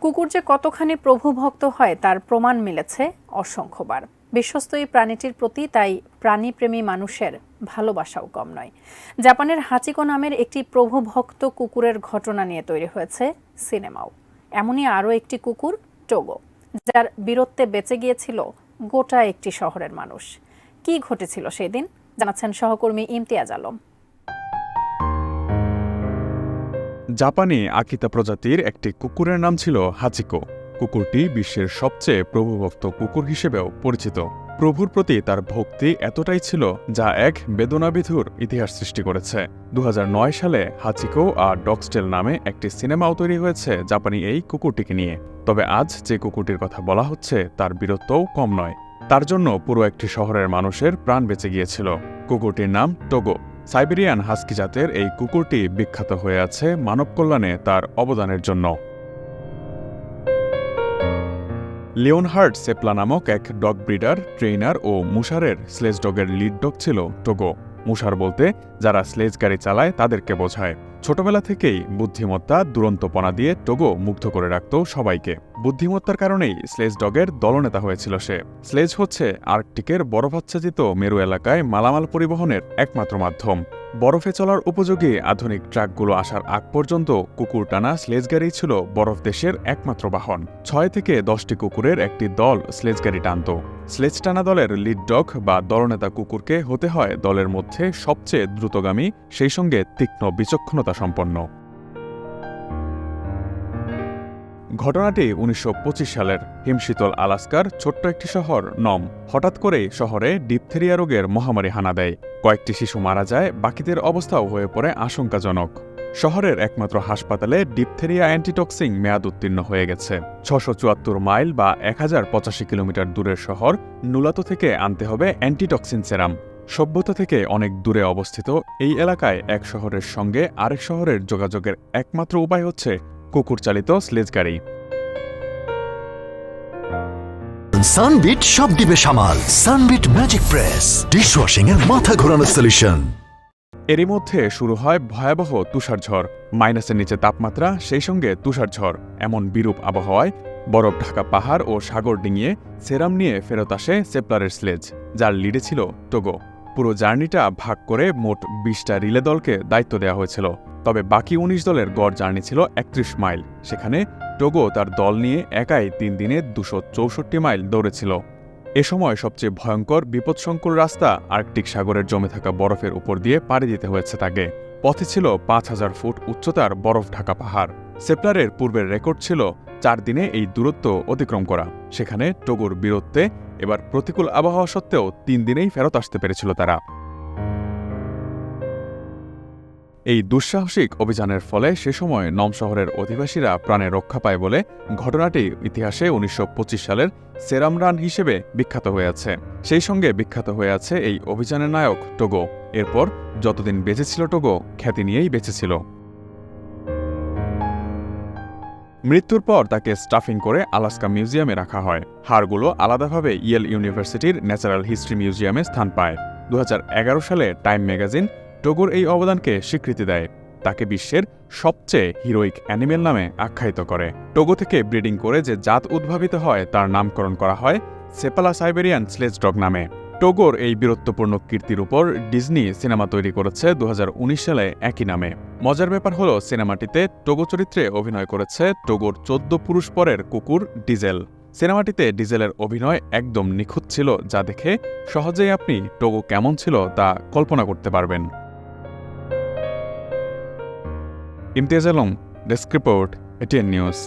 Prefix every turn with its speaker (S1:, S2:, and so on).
S1: কুকুর যে কতখানি প্রভুভক্ত হয় তার প্রমাণ মিলেছে অসংখ্যবার। বিশ্বস্ত এই প্রাণীটির প্রতি তাই প্রাণীপ্রেমী মানুষের ভালোবাসাও কম নয়। জাপানের হাচিকো নামের একটি প্রভুভক্ত কুকুরের ঘটনা নিয়ে তৈরি হয়েছে সিনেমাও। এমনই আরও একটি কুকুর টোগো, যার বীরত্বে বেঁচে গিয়েছিল গোটা একটি শহরের মানুষ। কি ঘটেছিল সেদিন জানাচ্ছেন সহকর্মী ইমতিয়াজ আলম।
S2: জাপানি আকিতা প্রজাতির একটি কুকুরের নাম ছিল হাচিকো। কুকুরটি বিশ্বের সবচেয়ে প্রভুভক্ত কুকুর হিসেবেও পরিচিত। প্রভুর প্রতি তার ভক্তি এতটাই ছিল যা এক বেদনাবিধুর ইতিহাস সৃষ্টি করেছে। 2009 সালে হাচিকো আর ডগস্টেল নামে একটি সিনেমাও তৈরি হয়েছে জাপানি এই কুকুরটিকে নিয়ে। তবে আজ যে কুকুরটির কথা বলা হচ্ছে তার বীরত্বও কম নয়। তার জন্য পুরো একটি শহরের মানুষের প্রাণ বেঁচে গিয়েছিল। কুকুরটির নাম টোগো। সাইবেরিয়ান হাস্কি জাতের এই কুকুরটি বিখ্যাত হয়ে আছে মানব কল্যাণে তার অবদানের জন্য। লিওনহার্ড সেপলা নামক এক ডগ ব্রিডার, ট্রেইনার ও মুশারের স্লেজ ডগের লিড ডগ ছিল টোগো। মুশার বলতে যারা স্লেজ গাড়ি চালায় তাদেরকে বোঝায়। ছোটবেলা থেকেই বুদ্ধিমত্তা, দুরন্তপনা দিয়ে টোগো মুগ্ধ করে রাখত সবাইকে। বুদ্ধিমত্তার কারণেই স্লেজ ডগের দলনেতা হয়েছিল সে। স্লেজ হচ্ছে আর্কটিকের বরফাচ্ছাদিত মেরু এলাকায় মালামাল পরিবহনের একমাত্র মাধ্যম। বরফে চলার উপযোগী আধুনিক ট্রাকগুলো আসার আগ পর্যন্ত কুকুর টানা স্লেজ গাড়ি ছিল বরফ দেশের একমাত্র বাহন। 6 থেকে 10টি কুকুরের একটি দল স্লেজ গাড়ি টানত। স্লেজ টানা দলের লিড ডগ বা দলনেতা কুকুরকে হতে হয় দলের মধ্যে সবচেয়ে দ্রুতগামী, সেই সঙ্গে তীক্ষ্ণ বিচক্ষণতা সম্পন্ন। ঘটনাটি 1925 সালের। হিমশীতল আলাস্কার ছোট্ট একটি শহর নম। হঠাৎ করেই শহরে ডিপথেরিয়া রোগের মহামারী হানা দেয়। কয়েকটি শিশু মারা যায়, বাকিদের অবস্থাও হয়ে পড়ে আশঙ্কাজনক। শহরের একমাত্র হাসপাতালে ডিপথেরিয়া অ্যান্টিটক্সিন মেয়াদ উত্তীর্ণ হয়ে গেছে। 674 মাইল বা 1085 কিলোমিটার দূরের শহর নুলাতো থেকে আনতে হবে অ্যান্টিটক্সিন সেরাম। সভ্যতা থেকে অনেক দূরে অবস্থিত এই এলাকায় এক শহরের সঙ্গে আরেক শহরের যোগাযোগের একমাত্র উপায় হচ্ছে কুকুর চালিত স্লেজ গাড়ি।
S3: সানবিট সব দিবে সামাল। সানবিট ম্যাজিক প্রেস ডিশওয়াশিং এর মাথা ঘোরানোর সলিউশন।
S2: এরই মধ্যে শুরু হয় ভয়াবহ তুষারঝড়। মাইনাসের নিচে তাপমাত্রা, সেই সঙ্গে তুষারঝড়। এমন বিরূপ আবহাওয়ায় বরফ ঢাকা পাহাড় ও সাগর ডিঙিয়ে সেরাম নিয়ে ফেরত আসে সেপলারের স্লেজ, যার লিডে ছিল টোগো। পুরো জার্নিটা ভাগ করে মোট 20টা রিলে দলকে দায়িত্ব দেওয়া হয়েছিল। তবে বাকি 19 দলের গড় জার্নি ছিল 31 মাইল। সেখানে টোগো তার দল নিয়ে একাই 3 দিনে 264 মাইল দৌড়েছিল। এ সময় সবচেয়ে ভয়ঙ্কর বিপদসংকুল রাস্তা আর্কটিক সাগরের জমে থাকা বরফের উপর দিয়ে পাড়ি দিতে হয়েছে তাকে। পথে ছিল 5000 ফুট উচ্চতার বরফ ঢাকা পাহাড়। সেপলারের পূর্বের রেকর্ড ছিল 4 দিনে এই দূরত্ব অতিক্রম করা। সেখানে টোগোর বীরত্বে এবার প্রতিকূল আবহাওয়া সত্ত্বেও 3 দিনেই ফেরত আসতে পেরেছিল তারা। এই দুঃসাহসিক অভিযানের ফলে সে সময় নম শহরের অধিবাসীরা প্রাণে রক্ষা পায় বলে ঘটনাটি ইতিহাসে 1925 সালের সেরাম রান হিসেবে বিখ্যাত হয়ে আছে। সেই সঙ্গে বিখ্যাত হয়ে আছে এই অভিযানের নায়ক টোগো। এরপর যতদিন বেঁচেছিল টোগো খ্যাতি নিয়েই বেঁচেছিল। মৃত্যুর পর তাকে স্টাফিং করে আলাস্কা মিউজিয়ামে রাখা হয়। হাড়গুলো আলাদাভাবে ইয়েল ইউনিভার্সিটির ন্যাচারাল হিস্ট্রি মিউজিয়ামে স্থান পায়। 2011 সালে টাইম ম্যাগাজিন টোগোর এই অবদানকে স্বীকৃতি দেয়। তাকে বিশ্বের সবচেয়ে হিরোইক অ্যানিমেল নামে আখ্যায়িত করে। টোগো থেকে ব্রিডিং করে যে জাত উদ্ভাবিত হয় তার নামকরণ করা হয় সেপালা সাইবেরিয়ান স্লেজ ডগ নামে। টোগোর এই বীরত্বপূর্ণ কীর্তির উপর ডিজনি সিনেমা তৈরি করেছে 2019 সালে একই নামে। মজার ব্যাপার হলো সিনেমাটিতে টোগো চরিত্রে অভিনয় করেছে টোগোর 14 পুরুষ পরের কুকুর ডিজেল। সিনেমাটিতে ডিজেলের অভিনয় একদম নিখুঁত ছিল, যা দেখে সহজেই আপনি টোগো কেমন ছিল তা কল্পনা করতে পারবেন। Imtiaz Alam, desk report, ATN news.